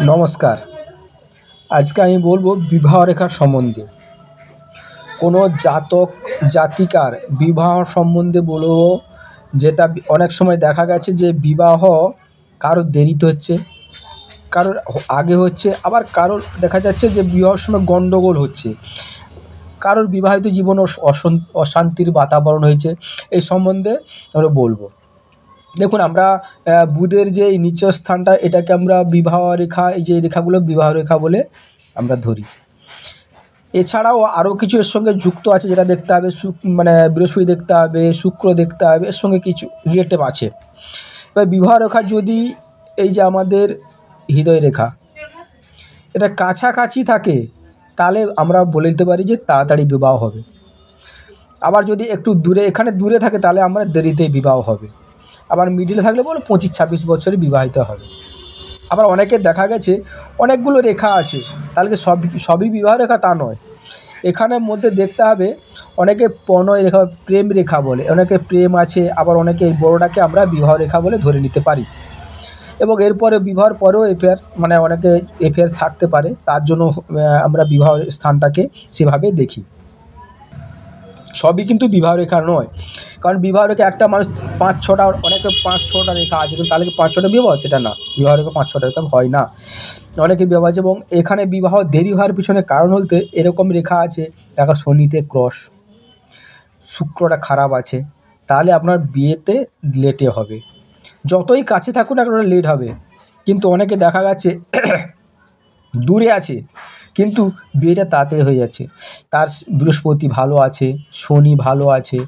নমস্কার। আজকে আমি বলবো বিবাহ রেখার সম্বন্ধে। কোনো জাতক জাতিকার বিবাহ সম্বন্ধে বলবো, যেটা অনেক সময় দেখা গেছে যে বিবাহ কারোর দেরিতে হচ্ছে, কারোর আগে হচ্ছে, আবার কারোর দেখা যাচ্ছে যে বিবাহের সময় গণ্ডগোল হচ্ছে, কারোর বিবাহিত জীবন অশান্তির বাতাবরণ হয়েছে। এই সম্বন্ধে আমরা বলবো। দেখুন, আমরা বুধের যে এই নিচের স্থানটা, এটাকে আমরা বিবাহ রেখা, এই যে রেখাগুলো বিবাহ রেখা বলে আমরা ধরি। এছাড়াও আরও কিছু এর সঙ্গে যুক্ত আছে, যেটা দেখতে হবে বৃহস্পতি দেখতে হবে, শুক্র দেখতে হবে, এর সঙ্গে কিছু রিলেটিভ আছে। এবার বিবাহ রেখা যদি এই যে আমাদের হৃদয় রেখা, এটা কাছাকাছি থাকে, তাহলে আমরা বলে দিতে পারি যে তাড়াতাড়ি বিবাহ হবে। আবার যদি একটু দূরে, এখানে দূরে থাকে, তাহলে আমরা দেরিতে বিবাহ হবে। আবার মিডিলে থাকলে বলো 25-26 বছরে বিবাহিত হবে। আবার অনেকের দেখা গেছে অনেকগুলো রেখা আছে, তাহলে কি সবই বিবাহ রেখা তা নয়। এখানের মধ্যে দেখতে হবে, অনেকে প্রণয় রেখা, প্রেম রেখা বলে, অনেকে প্রেম আছে, আবার অনেকে এই বড়োটাকে আমরা বিবাহ রেখা বলে ধরে নিতে পারি। এবং এরপরে বিবাহের পরেও অ্যাফেয়ার্স, অনেকে অ্যাফেয়ার্স থাকতে পারে, তার জন্য আমরা বিবাহ স্থানটাকে সেভাবে দেখি। সবই কিন্তু বিবাহ রেখা নয়, কারণ বিবাহ রেখা একটা মানুষ 5-6টা, অনেকে 5-6টা রেখা আছে, কিন্তু তাহলে কি 5-6টা বিবাহ? সেটা না, বিবাহ রেখা 5-6টা রেখা হয় না, অনেকে বিবাহ আছে। এবং এখানে বিবাহ দেরি হওয়ার পিছনে কারণ বলতে এরকম রেখা আছে, দেখা শনিতে ক্রস, শুক্রটা খারাপ আছে, তাহলে আপনার বিয়েতে লেটে হবে। যতই কাছে থাকুন না, লেট হবে। কিন্তু অনেকে দেখা গেছে দূরে আছে, কিন্তু বিয়েটা তাড়াতাড়ি হয়ে যাচ্ছে। তার বৃহস্পতি ভালো আছে, শনি ভালো আছে,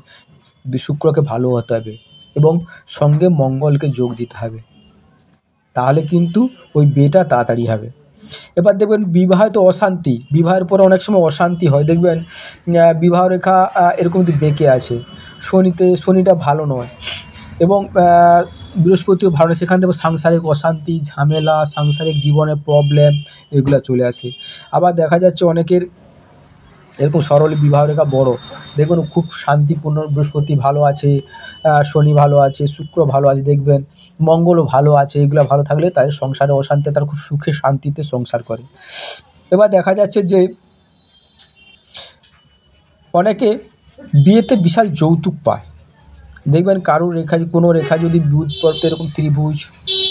শুক্রকে ভালো হতে হবে, এবং সঙ্গে মঙ্গলকে যোগ দিতে হবে, তাহলে কিন্তু ওই বিয়েটা তাড়াতাড়ি হবে। এবার দেখবেন বিবাহিত অশান্তি, বিবাহের পরে অনেক সময় অশান্তি হয়। দেখবেন বিবাহ রেখা এরকম বেঁকে আছে, শনিটা ভালো নয়, এবং বৃহস্পতিও ভালো নয়। সেখান থেকে সাংসারিক অশান্তি, ঝামেলা, সাংসারিক জীবনে প্রবলেম, এগুলো চলে আসে। আবার দেখা যাচ্ছে অনেকের এরকম সরল বিবাহ রেখা বড়, দেখবেন খুব শান্তিপূর্ণ, বৃহস্পতি ভালো আছে, শনি ভালো আছে, শুক্র ভালো আছে, দেখবেন মঙ্গলও ভালো আছে। এগুলো ভালো থাকলে তাদের সংসারে অশান্তি, তারা খুব সুখে শান্তিতে সংসার করে। এবার দেখা যাচ্ছে যে অনেকে বিয়েতে বিশাল যৌতুক পায়। দেখবেন কারোর রেখা, কোনো রেখা যদি বুধ পড়তে এরকম ত্রিভুজ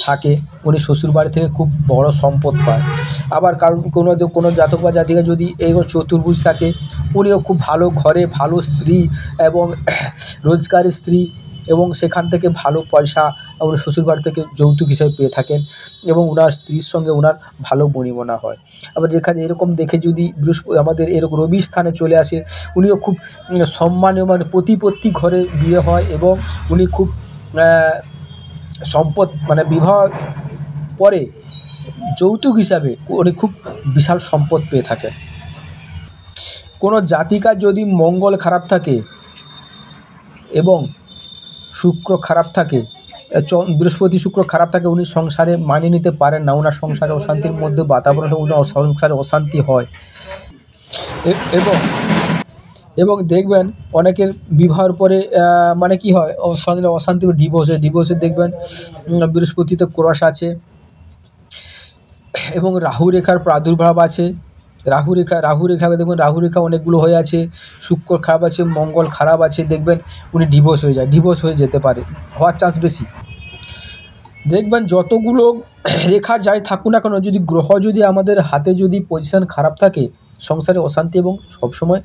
থাকে, উনি শ্বশুরবাড়ি থেকে খুব বড় সম্পদ পায়। আবার কারণ কোনো জাতক বা জাতিকা যদি এরকম চতুর্ভুজ থাকে, উনিও খুব ভালো ঘরে, ভালো স্ত্রী, এবং রোজগারি স্ত্রী, এবং সেখান থেকে ভালো পয়সা উনি শ্বশুরবাড়ি থেকে যৌতুক হিসেবে পেয়ে থাকেন, এবং ওনার স্ত্রীর সঙ্গে ওনার ভালো বনিবনা হয়। আবার যেখানে এরকম দেখে যদি বৃহস্পতি আমাদের এরকম রবি স্থানে চলে আসে, উনিও খুব সম্মানীয়, প্রতিপত্তি ঘরে বিয়ে হয়, এবং উনি খুব সম্পদ, বিবাহ পরে যৌতুক হিসাবে উনি খুব বিশাল সম্পদ পেয়ে থাকেন। কোনো জাতিকার যদি মঙ্গল খারাপ থাকে এবং শুক্র খারাপ থাকে, বৃহস্পতি শুক্র খারাপ থাকে, উনি সংসারে মানিয়ে নিতে পারেন না, ওনার সংসারে অশান্তির মধ্যে বাতাবরণ, উনার সংসারে অশান্তি হয়। এবং দেখবেন অনেকের বিবাহের পরে কি হয়, অশান্তি, ডিভোর্সে দেখবেন বৃহস্পতিতে ক্রস আছে, এবং রাহু রেখার প্রাদুর্ভাব আছে। রাহু রেখা দেখবেন, রাহু রেখা অনেকগুলো হয়ে আছে, শুক্র খারাপ আছে, মঙ্গল খারাপ আছে, দেখবেন উনি ডিভোর্স হয়ে যেতে পারে, হওয়ার চান্স বেশি। দেখবেন যতগুলো রেখা যাই থাকুক না কেন, যদি গ্রহ যদি আমাদের হাতে যদি পজিশন খারাপ থাকে, সংসারে অশান্তি, এবং সবসময়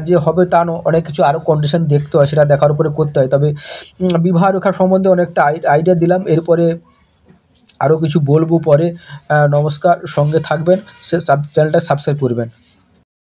যে হবে তা নয়, অনেক কিছু আরও কন্ডিশন দেখতে হয়, সেটা দেখার উপরে করতে হয়। তবে বিবাহ রেখা সম্বন্ধে অনেকটা আইডিয়া দিলাম, এরপরে আরও কিছু বলবো পরে। নমস্কার, সঙ্গে থাকবেন, চ্যানেলটা সাবস্ক্রাইব করবেন।